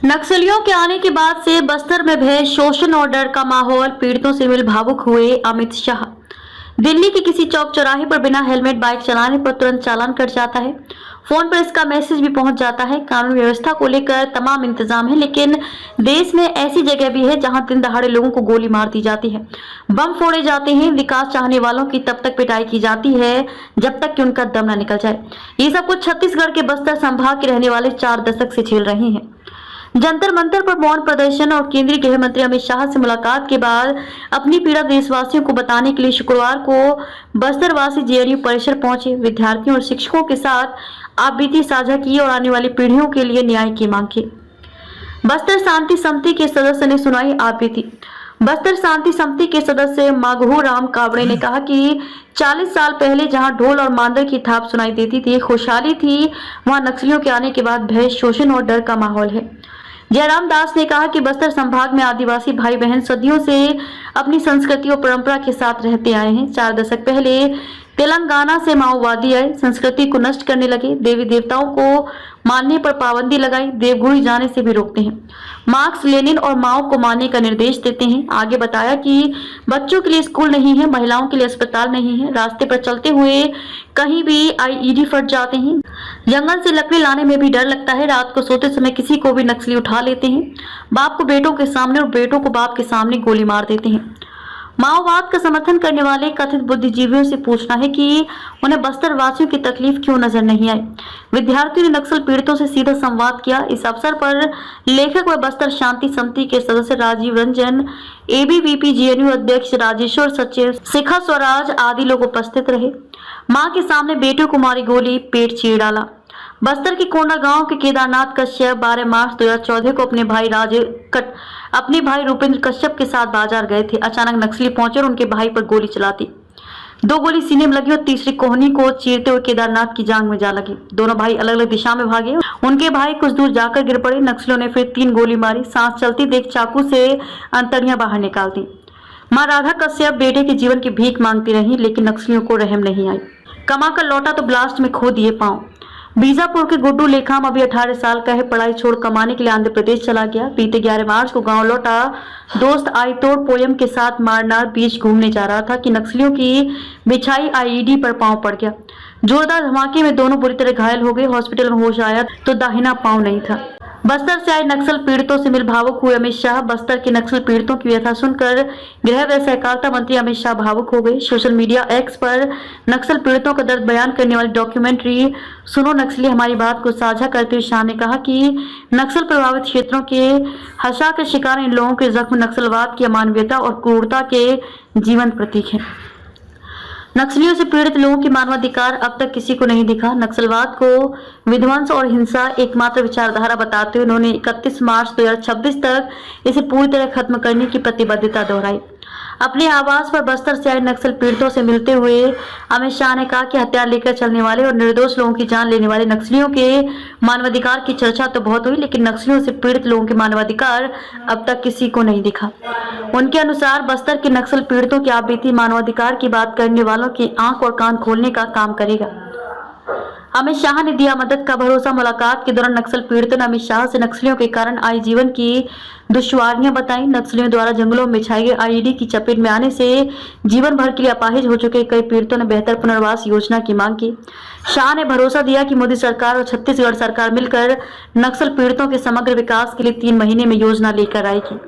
नक्सलियों के आने के बाद से बस्तर में भय, शोषण और डर का माहौल। पीड़ितों से मिल भावुक हुए अमित शाह। दिल्ली के किसी चौक चौराहे पर बिना हेलमेट बाइक चलाने पर तुरंत चालान कट जाता है। फोन पर इसका मैसेज भी पहुंच जाता है। कानून व्यवस्था को लेकर तमाम इंतजाम है, लेकिन देश में ऐसी जगह भी है जहां दिन दहाड़े लोगों को गोली मार दी जाती है, बम फोड़े जाते हैं। विकास चाहने वालों की तब तक पिटाई की जाती है जब तक कि उनका दम न निकल जाए। ये सब कुछ छत्तीसगढ़ के बस्तर संभाग के रहने वाले 4 दशक से झेल रहे हैं। जंतर मंतर पर मौन प्रदर्शन और केंद्रीय गृह मंत्री अमित शाह से मुलाकात के बाद अपनी पीड़ा देशवासियों को बताने के लिए शुक्रवार को बस्तरवासी जेएनयू परिसर पहुंचे। विद्यार्थियों और शिक्षकों के साथ आपबीती साझा की और आने वाली पीढ़ियों के लिए न्याय की मांग की। बस्तर शांति समिति के सदस्य ने सुनाई आपबीती। बस्तर शांति समिति के सदस्य माघू राम कावड़े ने कहा कि 40 साल पहले जहां ढोल और मांदर की थाप सुनाई देती थी, खुशहाली थी, वहां नक्सलियों के आने के बाद भय, शोषण और डर का माहौल है। जयराम दास ने कहा कि बस्तर संभाग में आदिवासी भाई बहन सदियों से अपनी संस्कृति और परंपरा के साथ रहते आए हैं। 4 दशक पहले तेलंगाना से माओवादी आए, संस्कृति को नष्ट करने लगे, देवी देवताओं को मानने पर पाबंदी लगाई, देवगुड़ी जाने से भी रोकते हैं, मार्क्स लेनिन और माओ को मानने का निर्देश देते हैं। आगे बताया कि बच्चों के लिए स्कूल नहीं है, महिलाओं के लिए अस्पताल नहीं है, रास्ते पर चलते हुए कहीं भी आईईडी फट जाते हैं, जंगल से लकड़ी लाने में भी डर लगता है, रात को सोते समय किसी को भी नक्सली उठा लेते हैं, बाप को बेटों के सामने और बेटों को बाप के सामने गोली मार देते हैं। माओवाद का समर्थन करने वाले कथित बुद्धिजीवियों से पूछना है कि उन्हें बस्तर वासियों की तकलीफ क्यों नजर नहीं आई। विद्यार्थियों ने नक्सल पीड़ितों से सीधा संवाद किया। इस अवसर पर लेखक व बस्तर शांति समिति के सदस्य राजीव रंजन, एबीवीपी जेएनयू अध्यक्ष राजेश्वर सचिव, शिखा स्वराज आदि लोग उपस्थित रहे। मां के सामने बेटों को मारी गोली, पेट चीर डाला। बस्तर के कोंडा गांव के केदारनाथ कश्यप 12 मार्च 2014 को अपने भाई रूपेंद्र कश्यप के साथ बाजार गए थे। अचानक नक्सली पहुंचे और उनके भाई पर गोली चला दी। 2 गोली सीने में लगी और तीसरी कोहनी को चीरते हुए केदारनाथ की जांघ में जा लगी। दोनों भाई अलग अलग दिशा में भागे। उनके भाई कुछ दूर जाकर गिर पड़े। नक्सलियों ने फिर 3 गोली मारी। सांस चलती देख चाकू से अंतड़ियां बाहर निकाल दी। मां राधा कश्यप बेटे के जीवन की भीख मांगती रही, लेकिन नक्सलियों को रहम नहीं आई। कमाकर लौटा तो ब्लास्ट में खो दिए पांव। बीजापुर के गुड्डू लेखाम अभी 18 साल का है। पढ़ाई छोड़ कमाने के लिए आंध्र प्रदेश चला गया। बीते 11 मार्च को गांव लौटा। दोस्त आईतोड़ पोयम के साथ मारनार बीच घूमने जा रहा था कि नक्सलियों की बिछाई आईईडी पर पांव पड़ गया। जोरदार धमाके में दोनों बुरी तरह घायल हो गए। हॉस्पिटल में होश आया तो दाहिना पांव नहीं था। बस्तर से आए नक्सल पीड़ितों से मिल भावुक हुए अमित शाह। बस्तर के नक्सल पीड़ितों की व्यथा सुनकर गृह व सहकारिता मंत्री अमित शाह भावुक हो गए। सोशल मीडिया एक्स पर नक्सल पीड़ितों का दर्द बयान करने वाली डॉक्यूमेंट्री सुनो नक्सली हमारी बात को साझा करते हुए शाह ने कहा कि नक्सल प्रभावित क्षेत्रों के हशा के शिकार इन लोगों के जख्म नक्सलवाद की अमानवीयता और क्रूरता के जीवंत प्रतीक है। नक्सलियों से पीड़ित लोगों की मानवाधिकार अब तक किसी को नहीं दिखा। नक्सलवाद को विध्वंस और हिंसा एकमात्र विचारधारा बताते हुए उन्होंने 31 मार्च 2026 तक इसे पूरी तरह खत्म करने की प्रतिबद्धता दोहराई। अपने आवास पर बस्तर से आए नक्सल पीड़ितों से मिलते हुए अमित शाह ने कहा कि हथियार लेकर चलने वाले और निर्दोष लोगों की जान लेने वाले नक्सलियों के मानवाधिकार की चर्चा तो बहुत हुई, लेकिन नक्सलियों से पीड़ित लोगों के मानवाधिकार अब तक किसी को नहीं दिखा। उनके अनुसार बस्तर के नक्सल पीड़ितों की आपबीती मानवाधिकार की बात करने वालों की आंख और कान खोलने का काम करेगा। अमित शाह ने दिया मदद का भरोसा। मुलाकात के दौरान नक्सल पीड़ितों ने अमित शाह से नक्सलियों के कारण आई जीवन की दुश्वारियां बताई। नक्सलियों द्वारा जंगलों में बिछाई गई आईईडी की चपेट में आने से जीवन भर के लिए अपाहिज हो चुके कई पीड़ितों ने बेहतर पुनर्वास योजना की मांग की। शाह ने भरोसा दिया कि मोदी सरकार और छत्तीसगढ़ सरकार मिलकर नक्सल पीड़ितों के समग्र विकास के लिए 3 महीने में योजना लेकर आएगी।